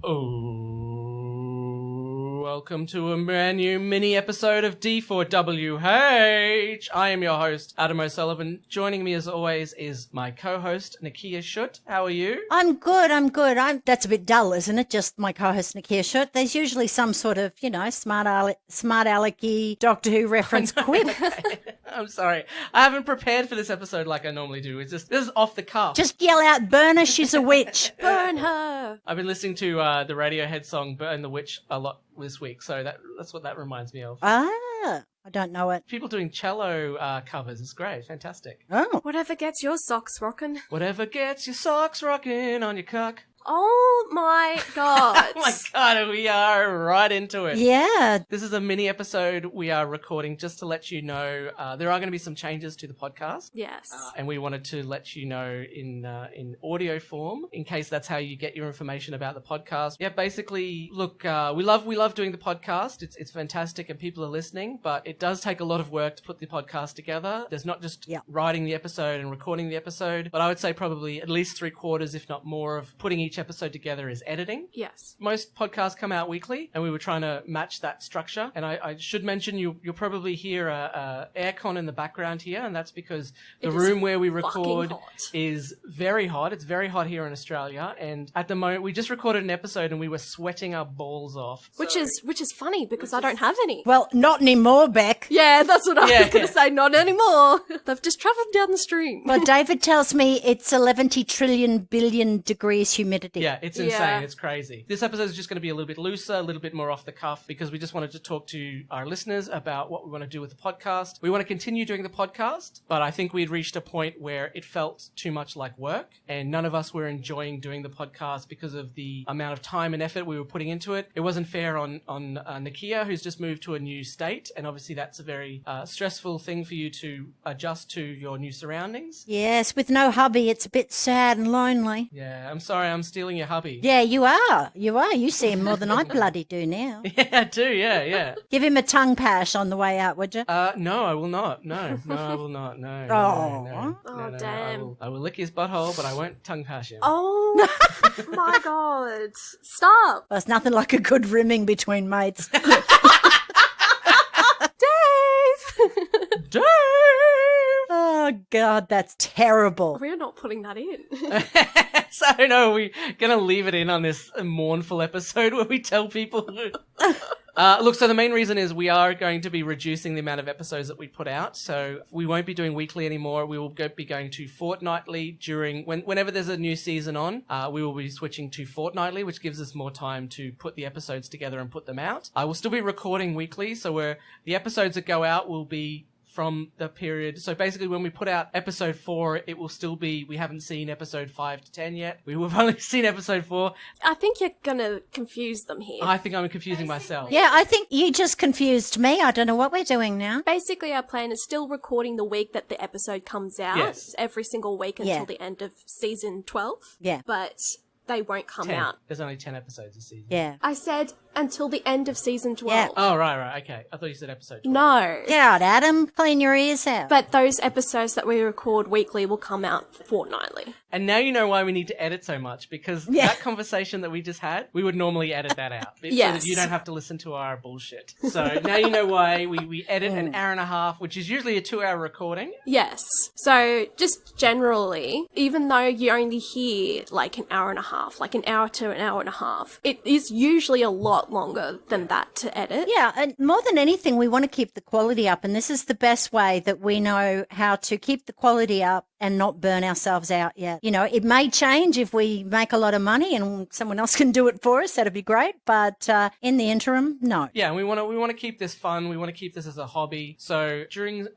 Oh, welcome to a brand new mini episode of D4WH. I am your host, Adam O'Sullivan. Joining me as always is my co-host, Nicchia Shut. How are you? I'm good. That's a bit dull, isn't it? Just my co-host, Nicchia Shut. There's usually some sort of, smart alecky Doctor Who reference quip. I'm sorry. I haven't prepared for this episode like I normally do. This is off the cuff. Just yell out, burn her, she's a witch. Burn her. I've been listening to the Radiohead song Burn the Witch a lot this week, so that's what that reminds me of. I don't know it. People doing cello covers. It's great. Fantastic. Oh. Whatever gets your socks rockin'. Whatever gets your socks rocking on your cock. Oh my god. Oh my god, we are right into it. Yeah. This is a mini episode we are recording just to let you know there are going to be some changes to the podcast. Yes. And we wanted to let you know in audio form, in case that's how you get your information about the podcast. Yeah, basically, look, we love doing the podcast. It's fantastic and people are listening, but it does take a lot of work to put the podcast together. There's not just writing the episode and recording the episode, but I would say probably at least 3/4, if not more, of putting each episode together is editing. Yes. Most podcasts come out weekly, and we were trying to match that structure. And I should mention you'll probably hear a aircon in the background here, and that's because the room where we record is very hot. It's very hot here in Australia, and at the moment we just recorded an episode and we were sweating our balls off. Which is funny because I don't have any. Well, not anymore, Beck. Yeah, that's what I was going to say. Not anymore. They've just travelled down the stream. Well, David tells me it's 11 trillion billion degrees humidity. Yeah, it's insane. It's crazy. This episode is just going to be a little bit looser, a little bit more off the cuff, because we just wanted to talk to our listeners about what we want to do with the podcast. We want to continue doing the podcast, but I think we'd reached a point where it felt too much like work, and none of us were enjoying doing the podcast because of the amount of time and effort we were putting into it. It wasn't fair on Nicchia, who's just moved to a new state, and obviously that's a very stressful thing for you to adjust to your new surroundings. Yes, with no hubby, it's a bit sad and lonely. Yeah, I'm sorry, I'm stealing your hubby. Yeah, you are. You see him more than I bloody do now. Yeah, I do, yeah. Give him a tongue pash on the way out, would you? No, I will not. No, I will not. No. Oh, damn. I will lick his butthole, but I won't tongue pash him. Oh, my God. Stop. There's nothing like a good rimming between mates. Dave! Oh, God, that's terrible. We're not putting that in. So, no, we're going to leave it in on this mournful episode where we tell people... Look, so the main reason is we are going to be reducing the amount of episodes that we put out. So we won't be doing weekly anymore. We will be going to fortnightly during... Whenever there's a new season on, we will be switching to fortnightly, which gives us more time to put the episodes together and put them out. I will still be recording weekly, so the episodes that go out will be from the period. So basically when we put out episode 4, it will still be, we haven't seen episode 5 to 10 yet. We've only seen episode 4. I think you're going to confuse them here. I think I'm confusing myself. Yeah, I think you just confused me. I don't know what we're doing now. Basically, our plan is still recording the week that the episode comes out. Yes. Every single week until the end of season 12. Yeah. But they won't come 10. out. There's only 10 episodes this season. Yeah. I said until the end of season 12. Yeah. Oh, right, okay. I thought you said episode 12. No. Get out, Adam. Clean your ears out. But those episodes that we record weekly will come out fortnightly. And now you know why we need to edit so much, because that conversation that we just had, we would normally edit that out. So that you don't have to listen to our bullshit. So now you know why we edit an hour and a half, which is usually a 2-hour recording. Yes. So just generally, even though you only hear like an hour and a half, like an hour to an hour and a half, it is usually a lot longer than that to edit. Yeah, and more than anything, we want to keep the quality up, and this is the best way that we know how to keep the quality up and not burn ourselves out yet. You know, it may change if we make a lot of money and someone else can do it for us. That'd be great. But in the interim, no. Yeah, we want to keep this fun. We want to keep this as a hobby. So during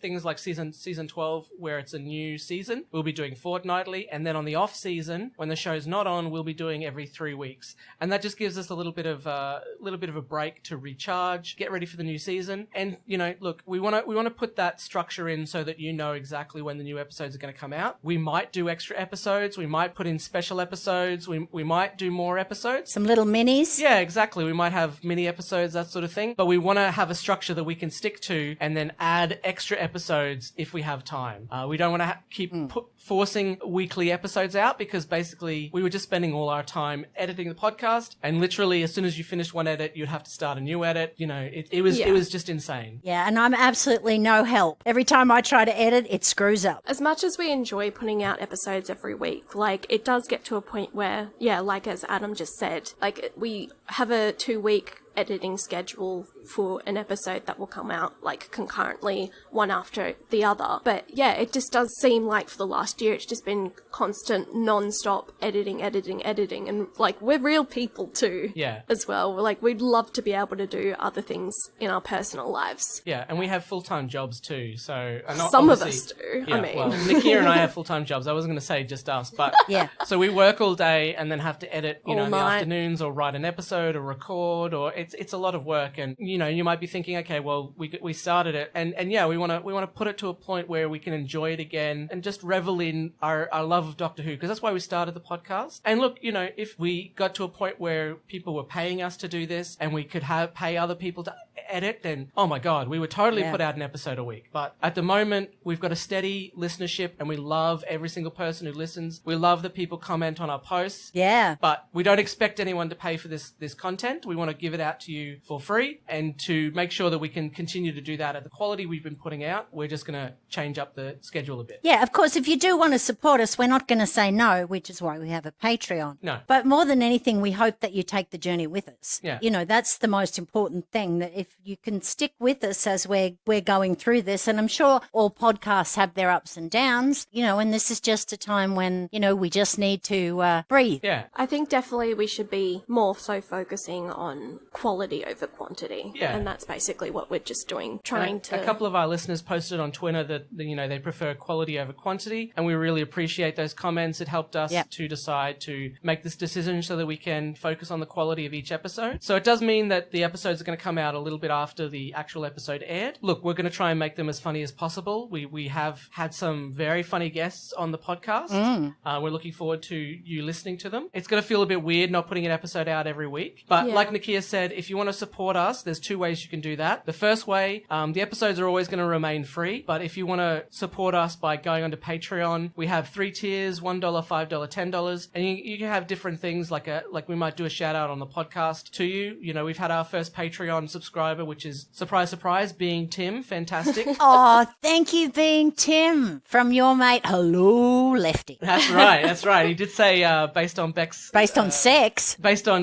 things like season 12, where it's a new season, we'll be doing fortnightly, and then on the off season, when the show's not on, we'll be doing every 3 weeks, and that just gives us a little bit of a break to recharge, get ready for the new season. And look, we want to put that structure in so that you know exactly when the new episode episodes are going to come out. We might do extra episodes. We might put in special episodes. We might do more episodes. Some little minis. Yeah, exactly. We might have mini episodes, that sort of thing. But we want to have a structure that we can stick to and then add extra episodes if we have time. We don't want to keep forcing weekly episodes out, because basically we were just spending all our time editing the podcast, and literally as soon as you finished one edit, you'd have to start a new edit. You know, it was just insane. Yeah, and I'm absolutely no help. Every time I try to edit, it screws up. As much as we enjoy putting out episodes every week, like, it does get to a point where, yeah, like as Adam just said, like, we have a 2-week editing schedule for an episode that will come out like concurrently, one after the other. But yeah, it just does seem like for the last year it's just been constant non-stop editing, and like, we're real people too. Yeah. As well. We're like, we'd love to be able to do other things in our personal lives. Yeah, and we have full-time jobs too, so... Some of us do, yeah, I mean. Well, Nicchia and I have full-time jobs. I wasn't going to say just us, but... Yeah. So we work all day and then have to edit, you know, in the night. afternoons, or write an episode, or record, or it's a lot of work. And, you know, you might be thinking, okay, well, we started it, and yeah, we want to put it to a point where we can enjoy it again and just revel in our love of Doctor Who, because that's why we started the podcast. And look, you know, if we got to a point where people were paying us to do this and we could pay other people to edit, then oh my god, we would totally put out an episode a week. But at the moment, we've got a steady listenership, and we love every single person who listens. We love that people comment on our posts. Yeah. But we don't expect anyone to pay for this content. We want to give it out to you for free, and to make sure that we can continue to do that at the quality we've been putting out, we're just going to change up the schedule a bit. Yeah, of course, if you do want to support us, we're not going to say no, which is why we have a Patreon. No. But more than anything, we hope that you take the journey with us. Yeah. You know, that's the most important thing, that if you can stick with us as we're going through this, and I'm sure all podcasts have their ups and downs, you know, and this is just a time when, you know, we just need to breathe. Yeah. I think definitely we should be more so focusing on quality over quantity. Yeah. And that's basically what we're just doing, A couple of our listeners posted on Twitter that, you know, they prefer quality over quantity, and we really appreciate those comments. It helped us to decide to make this decision so that we can focus on the quality of each episode. So it does mean that the episodes are going to come out a little bit after the actual episode aired. Look, we're going to try and make them as funny as possible. We have had some very funny guests on the podcast. We're looking forward to you listening to them. It's going to feel a bit weird not putting an episode out every week, but like Nicchia said, if you want to support us, there's 2 ways you can do that. The first way, the episodes are always going to remain free, but if you want to support us by going onto Patreon, we have 3 tiers: $1, $5, $10, and you can have different things, like we might do a shout out on the podcast to you. You know, we've had our first Patreon subscriber, which is, surprise, surprise, being Tim. Fantastic. Oh, thank you, being Tim, from your mate, Hello Lefty. That's right. He did say, based on Beck's... Based on sex. Based on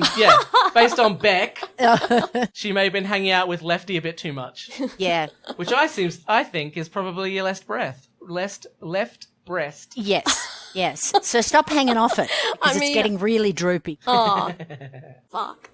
Beck, she may have been hanging out with Lefty a bit too much. Yeah. Which I think is probably your left breast. Yes. So stop hanging off it, because it's getting really droopy. Oh, fuck.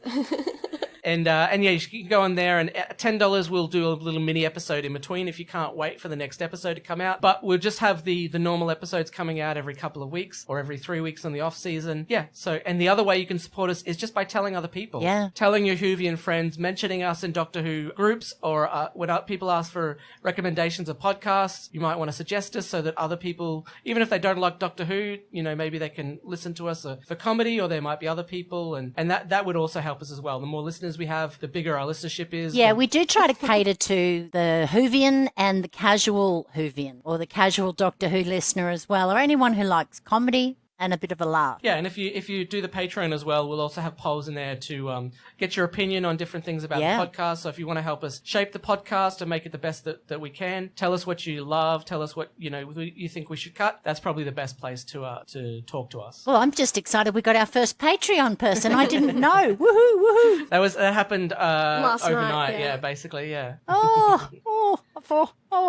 And yeah, you can go on there, and at $10 we'll do a little mini episode in between if you can't wait for the next episode to come out. But we'll just have the normal episodes coming out every couple of weeks, or every 3 weeks on the off season. Yeah. So, and the other way you can support us is just by telling other people. Yeah. Telling your Whovian friends, mentioning us in Doctor Who groups, or when people ask for recommendations of podcasts, you might want to suggest us so that other people, even if they don't like Doctor Who, you know, maybe they can listen to us for comedy, or there might be other people, and that would also help us as well. The more listeners we have, the bigger our listenership is. Yeah, we do try to cater to the Whovian and the casual Whovian, or the casual Doctor Who listener as well, or anyone who likes comedy and a bit of a laugh. Yeah, and if you do the Patreon as well, we'll also have polls in there to get your opinion on different things about the podcast. So if you want to help us shape the podcast and make it the best that we can, tell us what you love, tell us what you think we should cut. That's probably the best place to talk to us. Well, I'm just excited we got our first Patreon person. I didn't know. Woohoo! That happened Last overnight. night, Yeah, basically, yeah. I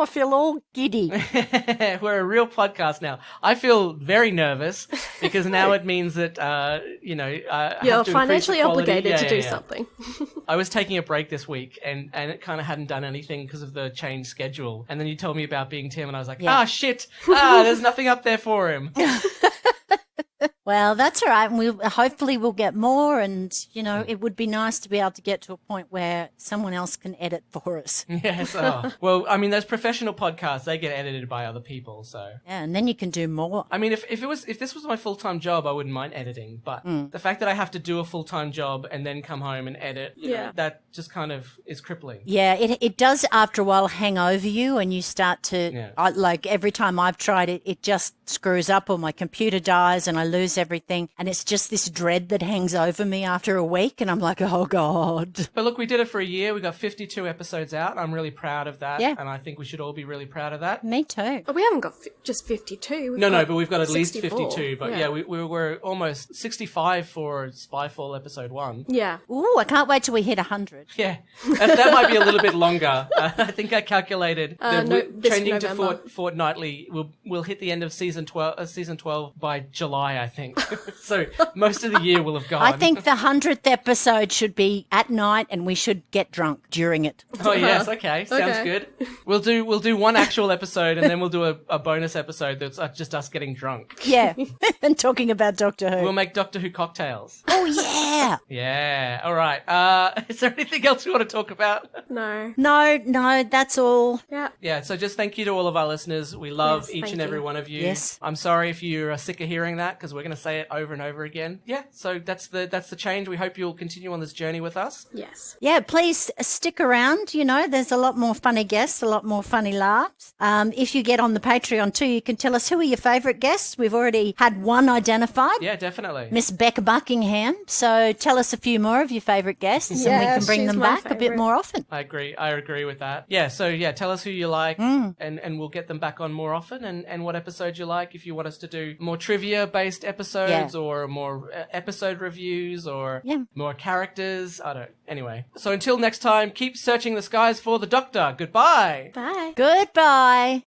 feel all giddy. We're a real podcast now. I feel very nervous because now it means that you're financially obligated to do something. I was taking a break this week, and it kind of hadn't done anything because of the changed schedule. And then you told me about being Tim, and I was like, shit, there's nothing up there for him. Well, that's all right. And hopefully we'll get more. And, it would be nice to be able to get to a point where someone else can edit for us. Yes. Oh. Well, I mean, those professional podcasts, they get edited by other people. So, Yeah, and then you can do more. I mean, if this was my full-time job, I wouldn't mind editing. But the fact that I have to do a full-time job and then come home and edit, you know, that just kind of is crippling. Yeah, it does after a while hang over you, and you start to, like every time I've tried it, it just screws up, or my computer dies and I lose everything. And it's just this dread that hangs over me after a week. And I'm like, oh God. But look, we did it for a year. We got 52 episodes out. I'm really proud of that. Yeah. And I think we should all be really proud of that. Me too. But we haven't got just 52. No, but we've got at least 64. 52. But we were almost 65 for Spyfall episode 1. Yeah. Ooh, I can't wait till we hit 100. Yeah. That might be a little bit longer. I think I calculated that this trending to November. fortnightly. We'll hit the end of season 12 by July, I think. So most of the year will have gone. I think the 100th episode should be at night, and we should get drunk during it. Oh yes, okay, sounds good. We'll do one actual episode, and then we'll do a bonus episode that's just us getting drunk. Yeah, and talking about Doctor Who. We'll make Doctor Who cocktails. Oh yeah. Yeah. All right. Is there anything else we want to talk about? No. No, that's all. Yeah. Yeah. So just thank you to all of our listeners. We love Yes, each thank and every you. one of you. Yes. I'm sorry if you are sick of hearing that, because we're going to say it over and over again. Yeah. So that's the change. We hope you'll continue on this journey with us. Yes. Yeah, please stick around. There's a lot more funny guests, a lot more funny laughs. If you get on the Patreon too, you can tell us who are your favourite guests. We've already had one identified. Yeah, definitely. Miss Beck Buckingham. So tell us a few more of your favourite guests, and we can bring she's them my back a bit favourite. more often. I agree with that. Yeah, so tell us who you like, and we'll get them back on more often, and what episode you like. If you want us to do more trivia-based episodes, or more episode reviews, or more characters, anyway. So until next time, keep searching the skies for the Doctor. Goodbye! Bye. Goodbye.